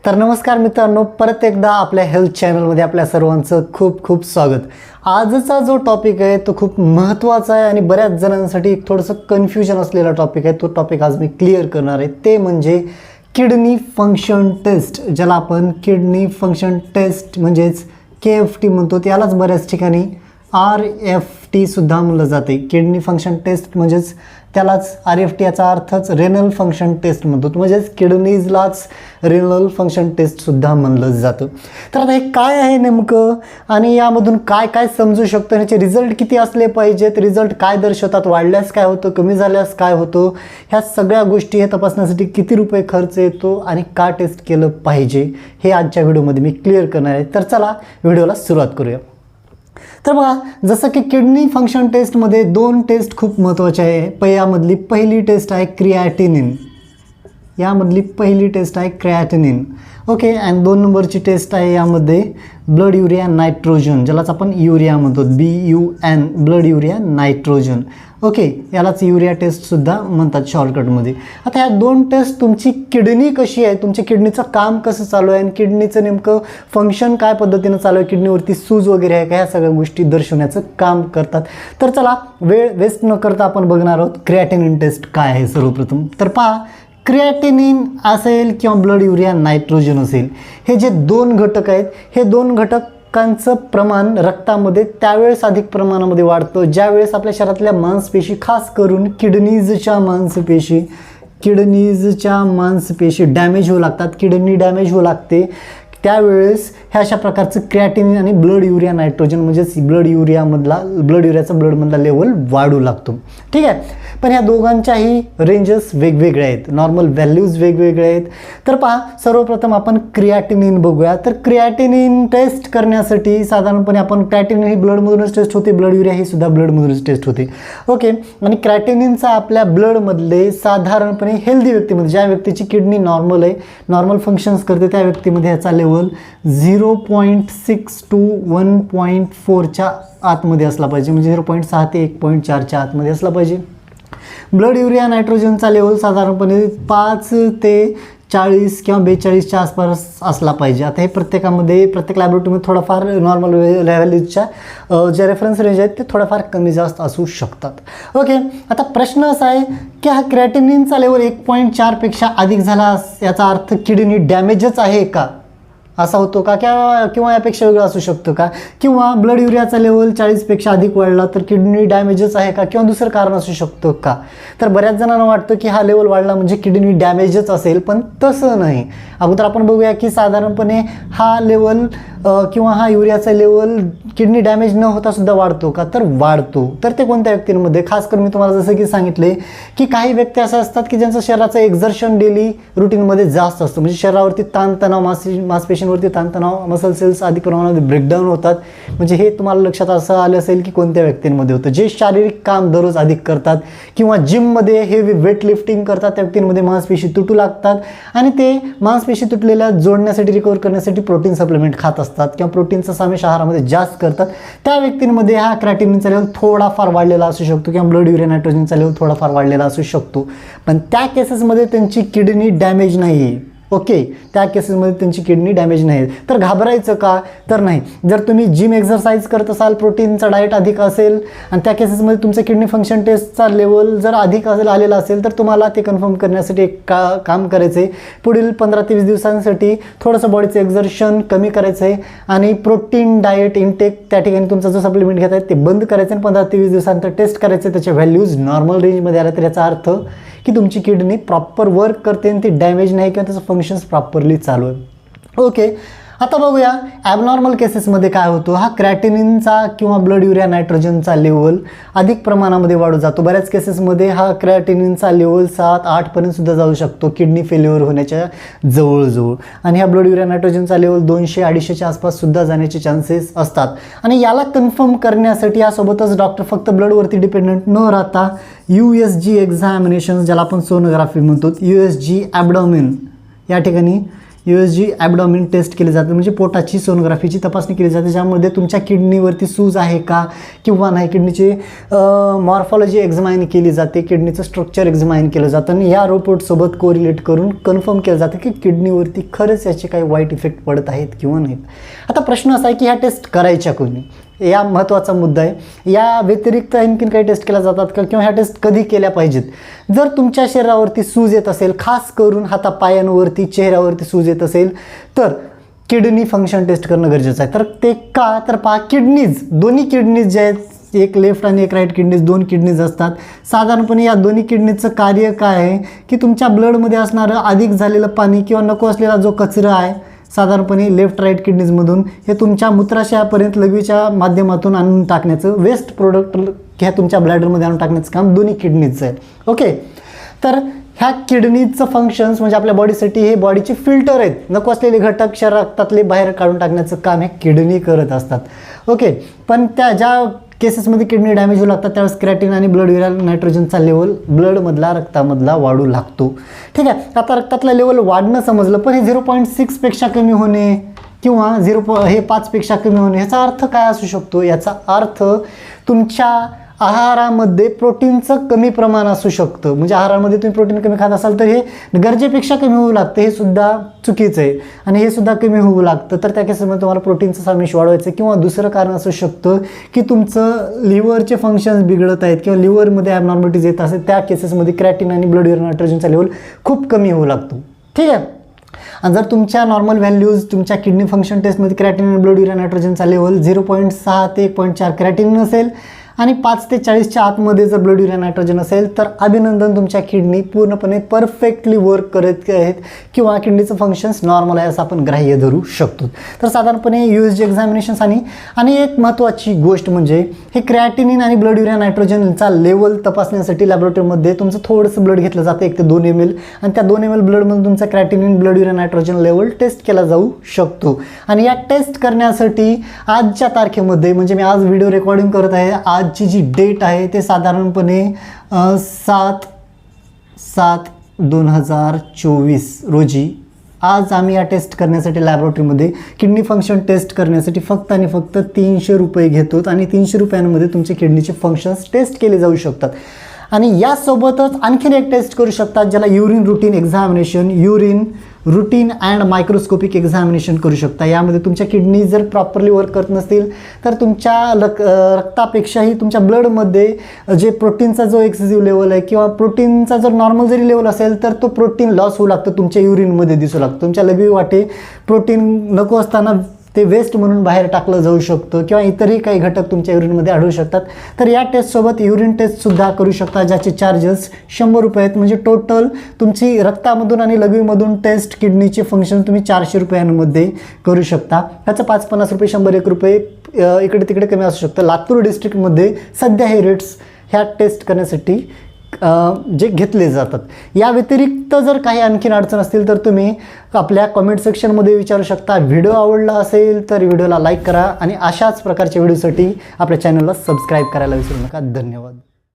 तर नमस्कार मित्रांनो, परत एकदा आपल्या हेल्थ चॅनलमध्ये आपल्या सर्वांचं खूप खूप स्वागत. आजचा जो टॉपिक आहे तो खूप महत्त्वाचा आहे आणि बऱ्याच जणांसाठी एक थोडंसं कन्फ्युजन असलेला टॉपिक आहे. तो टॉपिक आज मी क्लिअर करणार आहे. ते म्हणजे किडनी फंक्शन टेस्ट, ज्याला आपण किडनी फंक्शन टेस्ट म्हणजेच KFT म्हणतो. त्यालाच बऱ्याच ठिकाणी RFT सुद्धा म्हणलं जाते. किडनी फंक्शन टेस्ट म्हणजेच त्यालाच RFT याचा अर्थच रेनल फंक्शन टेस्ट म्हणतो, म्हणजेच किडनीजलाच रेनल फंक्शन टेस्टसुद्धा म्हणलं जातं. तर आता हे काय आहे नेमकं आणि यामधून काय काय समजू शकतं, ह्याचे रिझल्ट किती असले पाहिजेत, रिझल्ट काय दर्शवतात, वाढल्यास काय होतं, कमी झाल्यास काय होतं, ह्या सगळ्या गोष्टी हे तपासण्यासाठी किती रुपये खर्च येतो आणि का टेस्ट केलं पाहिजे हे आजच्या व्हिडिओमध्ये मी क्लिअर करणार आहे. तर चला व्हिडिओला सुरुवात करूया. तर बघा, जसं की किडनी फंक्शन टेस्टमध्ये दोन टेस्ट खूप महत्त्वाचे आहे. यामधली पहिली टेस्ट आहे क्रिएटिनिन. यामधली पहिली टेस्ट आहे क्रिएटिनिन. ओके. आणि 2 नंबरची टेस्ट आहे यामध्ये ब्लड युरिया नायट्रोजन, ज्यालाच आपण युरिया म्हणतो, BUN, blood urea nitrogen. Okay. यालाच युरिया टेस्टसुद्धा म्हणतात शॉर्टकटमध्ये. आता ह्या 2 टेस्ट तुमची किडनी कशी आहे, तुमच्या किडनीचं काम कसं चालू आहे आणि किडनीचं नेमकं फंक्शन काय पद्धतीनं चालू आहे, किडनीवरती सूज वगैरे आहे का, ह्या सगळ्या गोष्टी दर्शवण्याचं काम करतात. तर चला वेळ वेस्ट न करता आपण बघणार आहोत क्रिएटिनिन टेस्ट काय आहे सर्वप्रथम. तर पहा, क्रिएटिनिन असेल किंवा ब्लड युरिया नायट्रोजन असेल, हे जे 2 घटक आहेत, हे 2 घटकांचं प्रमाण रक्तामध्ये त्यावेळेस अधिक प्रमाणामध्ये वाढतं ज्यावेळेस आपल्या शरीरातल्या मांसपेशी, खास करून किडनीजच्या मांसपेशी डॅमेज होऊ लागतात, किडनी डॅमेज होऊ लागते, त्यावेळेस ह्या अशा प्रकारचं क्रिएटिनिन आणि ब्लड युरिया नायट्रोजन म्हणजेच ब्लड युरियाचा ब्लडमधला लेवल वाढू लागतो. ठीक आहे. पण ह्या दोघांच्याही रेंजेस वेगवेगळे आहेत, नॉर्मल व्हॅल्यूज वेगवेगळे आहेत. तर पहा, सर्वप्रथम आपण क्रिएटिनिन बघूया. तर क्रिएटिनिन टेस्ट करण्यासाठी साधारणपणे आपण, क्रिएटिनिन ही ब्लडमधूनच टेस्ट होते, ब्लड युरिया ही सुद्धा ब्लडमधूनच टेस्ट होते. ओके. आणि क्रिएटिनिनचा आपल्या ब्लडमधले साधारणपणे हेल्दी व्यक्तीमध्ये, ज्या व्यक्तीची किडनी नॉर्मल आहे, नॉर्मल फंक्शन्स करते, त्या व्यक्तीमध्ये ह्याचा लेवल 0.6 to 1.4च्या आतमध्ये असला पाहिजे, म्हणजे 0.6 ते 1.4च्या आतमध्ये असला पाहिजे. ब्लड युरिया नायट्रोजनचा लेवल साधारणपणे 5 ते 40 किंवा 42च्या आसपास असला पाहिजे. आता हे प्रत्येक लॅबोरेटरीमध्ये थोडाफार नॉर्मल व्हॅल्यूजच्या जे रेफरन्स रेंज आहेत ते थोडाफार कमी जास्त असू शकतात. ओके. आता प्रश्न असा आहे की हा क्रिएटिनिनचा लेवल 1.4 पेक्षा अधिक झाला, याचा अर्थ किडनी डॅमेजच आहे का, असा होतो का, किंवा यापेक्षा वेगळं असू शकतं का, किंवा ब्लड युरियाचा लेवल 40पेक्षा अधिक वाढला तर किडनी डॅमेजच आहे का, किंवा दुसरं कारण असू शकतं का. तर बऱ्याच जणांना वाटतं की हा लेवल वाढला म्हणजे किडनी डॅमेजच असेल, पण तसं नाही. अगोदर आपण बघूया की साधारणपणे हा लेवल किंवा हा युरियाचा लेवल किडनी डॅमेज न होता सुद्धा वाढतो का, तर वाढतो. तर ते कोणत्या व्यक्तींमध्ये, खास करून मी तुम्हाला जसं की सांगितले की काही व्यक्ती असं असतात की ज्यांचं शरीराचं एक्झर्शन डेली रुटीनमध्ये जास्त असतं, म्हणजे शरीरावरती ताणतणाव, मांसपेशींवरती ताणतणाव, मसल सेल्स अधिक प्रमाणामध्ये ब्रेकडाऊन होतात. म्हणजे हे तुम्हाला लक्षात असं आलं असेल की कोणत्या व्यक्तींमध्ये होतं, जे शारीरिक काम दररोज अधिक करतात किंवा जिममध्ये हेवी वेट लिफ्टिंग करतात, त्या व्यक्तींमध्ये मांसपेशी तुटू लागतात आणि ते मांसपेशी तुटलेल्या जोडण्यासाठी, रिकवर करण्यासाठी प्रोटीन सप्लिमेंट खात असतात किंवा प्रोटीनचा समावेश आहारामध्ये जास्त करतात. त्या व्यक्तींमध्ये हा क्रिएटिनिनचा लेवल थोडाफार वाढलेला असू शकतो किंवा ब्लड युरिया नायट्रोजनचा लेवल थोडाफार वाढलेला असू शकतो. पण त्या केसेसमध्ये त्यांची किडनी डॅमेज नाही आहे. ओके. त्या केसेसमध्ये त्यांची किडनी डॅमेज नाही. तर घाबरायचं का, तर नाही. जर तुम्ही जिम एक्सरसाइज करत असाल, प्रोटीनचा डाएट अधिक असेल आणि त्या केसेसमध्ये तुमचं किडनी फंक्शन टेस्टचा लेवल जर अधिक आलेला असेल, तर तुम्हाला ते कन्फर्म करण्यासाठी एक काम करायचं आहे. पुढील 15 ते 20 दिवसांसाठी थोडंसं बॉडीचं एक्झर्शन कमी करायचं आहे आणि प्रोटीन डाएट इनटेक त्या ठिकाणी तुमचा जो सप्लिमेंट घेत आहे ते बंद करायचं आणि 15 ते 20 दिवसांतर टेस्ट करायचं. त्याच्या व्हॅल्यूज नॉर्मल रेंजमध्ये आल्या तर याचा अर्थ की तुमची किडनी प्रॉपर वर्क करते आणि ती डॅमेज नाही किंवा त्याचं फंक्शन्स प्रॉपरली चालू आहे. ओके. आता बघूया ॲबनॉर्मल केसेसमध्ये काय होतं. हा क्रिएटिनिनचा किंवा ब्लड युरिया नायट्रोजनचा लेवल अधिक प्रमाणामध्ये वाढू जातो. बऱ्याच केसेसमध्ये हा क्रिएटिनिनचा लेवल 7-8 पर्यंत सुद्धा जाऊ शकतो, किडनी फेल्युअर होण्याच्या जवळजवळ. आणि हा ब्लड युरिया नायट्रोजनचा लेवल 200-250च्या आसपास सुद्धा जाण्याचे चान्सेस असतात. आणि याला कन्फर्म करण्यासाठी यासोबतच डॉक्टर फक्त ब्लडवरती डिपेंडंट न राहता USG एक्झामिनेशन, ज्याला आपण सोनोग्राफी म्हणतो, USG ॲबडॉमिन, या ठिकाणी USG ॲबडॉमिन टेस्ट केली जाते, म्हणजे पोटाची सोनोग्राफीची तपासणी केली जाते, ज्यामध्ये तुमच्या किडनीवरती सूज आहे का किंवा नाही, किडनीची मॉर्फॉलॉजी एक्झामाइन केली जाते, किडनीचं स्ट्रक्चर एक्झामाइन केलं जातं आणि या रिपोर्टसोबत कोरिलेट करून कन्फर्म केलं जातं की किडनीवरती खरंच याचे काही वाईट इफेक्ट पडत आहेत किंवा नाहीत. आता प्रश्न असा आहे की ह्या टेस्ट करायच्या कोणी, या महत्त्वाचा मुद्दा आहे. या व्यतिरिक्त आणखीन काही टेस्ट केल्या जातात का किंवा ह्या टेस्ट कधी केल्या पाहिजेत? जर तुमच्या शरीरावरती सूज येत असेल, खास करून हातापायांवरती चेहऱ्यावरती सूज येत असेल, तर किडनी फंक्शन टेस्ट करणं गरजेचं आहे. तर ते का, तर पहा, किडनीज, दोन्ही किडनीज जे आहेत, एक लेफ्ट आणि एक राईट किडनीज, दोन किडनीज असतात. साधारणपणे या दोन्ही किडनीचं कार्य काय आहे की तुमच्या ब्लडमध्ये असणारं अधिक झालेलं पाणी किंवा नको असलेला जो कचरा आहे साधारणपणे लेफ्ट राईट किडनीजमधून हे तुमच्या मूत्राशयापर्यंत लघवीच्या माध्यमातून आणून टाकण्याचं, वेस्ट प्रोडक्ट ह्या तुमच्या ब्लॅडरमध्ये आणून टाकण्याचं काम दोन्ही किडनीचं आहे. ओके, तर ह्या किडनीचं फंक्शन्स म्हणजे आपल्या बॉडीसाठी हे बॉडीचे फिल्टर आहेत, नको असलेले घटक शरीर रक्तातले बाहेर काढून टाकण्याचं काम हे किडनी करत असतात. ओके, पण त्या ज्या केसेसमध्ये किडनी डॅमेज होऊ लागतात त्यावेळेस क्रिएटिन आणि ब्लड युरिया नायट्रोजनचा लेवल ब्लडमधला, रक्तामधला वाढू लागतो. ठीक आहे, आता रक्तातला लेवल वाढणं समजलं, पण हे 0.6 पेक्षा कमी होणे किंवा 5 पेक्षा कमी होणे याचा अर्थ काय असू शकतो? याचा अर्थ तुमच्या आहारामध्ये प्रोटीनचं कमी प्रमाण असू शकतं. म्हणजे आहारामध्ये तुम्ही प्रोटीन कमी खात असाल तर हे गरजेपेक्षा कमी होऊ लागतं, हे सुद्धा चुकीचं आहे आणि हे सुद्धा कमी होऊ लागतं. तर त्या केसमध्ये तुम्हाला प्रोटीनचं सामिष वाढवायचं किंवा दुसरं कारण असू शकतं की तुमचं लिव्हरचे फंक्शन्स बिघडत आहेत किंवा लिव्हरमध्ये ॲबनॉर्मलिटीज येत असेल, त्या केसेसमध्ये क्रिएटिन आणि ब्लड युरिया नायट्रोजनचा लेवल खूप कमी होऊ लागतो. ठीक आहे, आणि जर तुमच्या नॉर्मल व्हॅल्यूज तुमच्या किडनी फंक्शन टेस्टमध्ये क्रिएटिन आणि ब्लड युरिया नायट्रोजनचा लेवल 0.6 ते 1.4 क्रिएटिन नसेल आणि 5 ते 40च्या आतमध्ये जर ब्लड युरिया नायट्रोजन असेल तर अभिनंदन, तुमच्या किडनी पूर्णपणे परफेक्टली वर्क करत आहेत किंवा किडनीचं फंक्शन्स नॉर्मल आहे असं आपण ग्राह्य धरू शकतो. तर साधारणपणे USG एक्झामिनेशन्स आणि एक महत्त्वाची गोष्ट म्हणजे हे क्रिएटिनिन आणि ब्लड युरिया नायट्रोजनचा लेवल तपासण्यासाठी लॅबोरेटरीमध्ये तुमचं थोडंसं ब्लड घेतलं जातं, 1 ते 2 ml, आणि त्या 2 ml ब्लडमधून तुमचा creatinine blood urea nitrogen level test केला जाऊ शकतो. आणि या टेस्ट करण्यासाठी आजच्या तारखेमध्ये, म्हणजे मी आज व्हिडिओ रेकॉर्डिंग करत आहे, आजची जी डेट आहे ते साधारणपणे 7/7/2024 रोजी आज आम्ही या टेस्ट करण्यासाठी लॅबोरेटरीमध्ये किडनी फंक्शन टेस्ट करण्यासाठी फक्त आणि फक्त 300 रुपये घेतो आणि 300 रुपयांमध्ये तुमचे किडनीचे फंक्शन्स टेस्ट केले जाऊ शकतात. आणि यासोबतच आणखीन एक टेस्ट करू शकतात ज्याला urine routine examination, urine routine and microscopic examination करू शकता. यामध्ये तुमच्या किडनी जर प्रॉपरली वर्क करत नसतील तर तुमच्या रक्तापेक्षाही तुमच्या ब्लडमध्ये जे प्रोटीनचा जो एक्सेसिव्ह लेवल आहे किंवा प्रोटीनचा जर नॉर्मल जरी लेवल असेल तर तो प्रोटीन लॉस होऊ लागतो, तुमच्या युरिनमध्ये दिसू लागतं. तुमच्या लघवी वाटे प्रोटीन नको असताना ते वेस्ट म्हणून बाहेर टाकलं जाऊ शकतं किंवा इतरही काही घटक तुमच्या युरिनमध्ये आढळू शकतात. तर या टेस्टसोबत युरिन टेस्टसुद्धा करू शकता, ज्याचे चार्जेस 100 रुपये आहेत. म्हणजे टोटल तुमची रक्तामधून आणि लघवीमधून टेस्ट किडनीचे फंक्शन तुम्ही 400 रुपयांमध्ये करू शकता. त्याचं 5-50 रुपये, 100-1 रुपये इकडे तिकडे कमी असू शकतं. लातूर डिस्ट्रिक्टमध्ये सध्या हे रेट्स ह्या टेस्ट करण्यासाठी जे घेतले जातात. या व्यतिरिक्त जर काही आणखीन अडचण असतील तर तुम्ही आपल्या कमेंट सेक्शनमध्ये विचारू शकता. व्हिडिओ आवडला असेल तर व्हिडिओला लाईक करा आणि अशाच प्रकारच्या व्हिडिओसाठी आपल्या चॅनलला सबस्क्राईब करायला विसरू नका. धन्यवाद.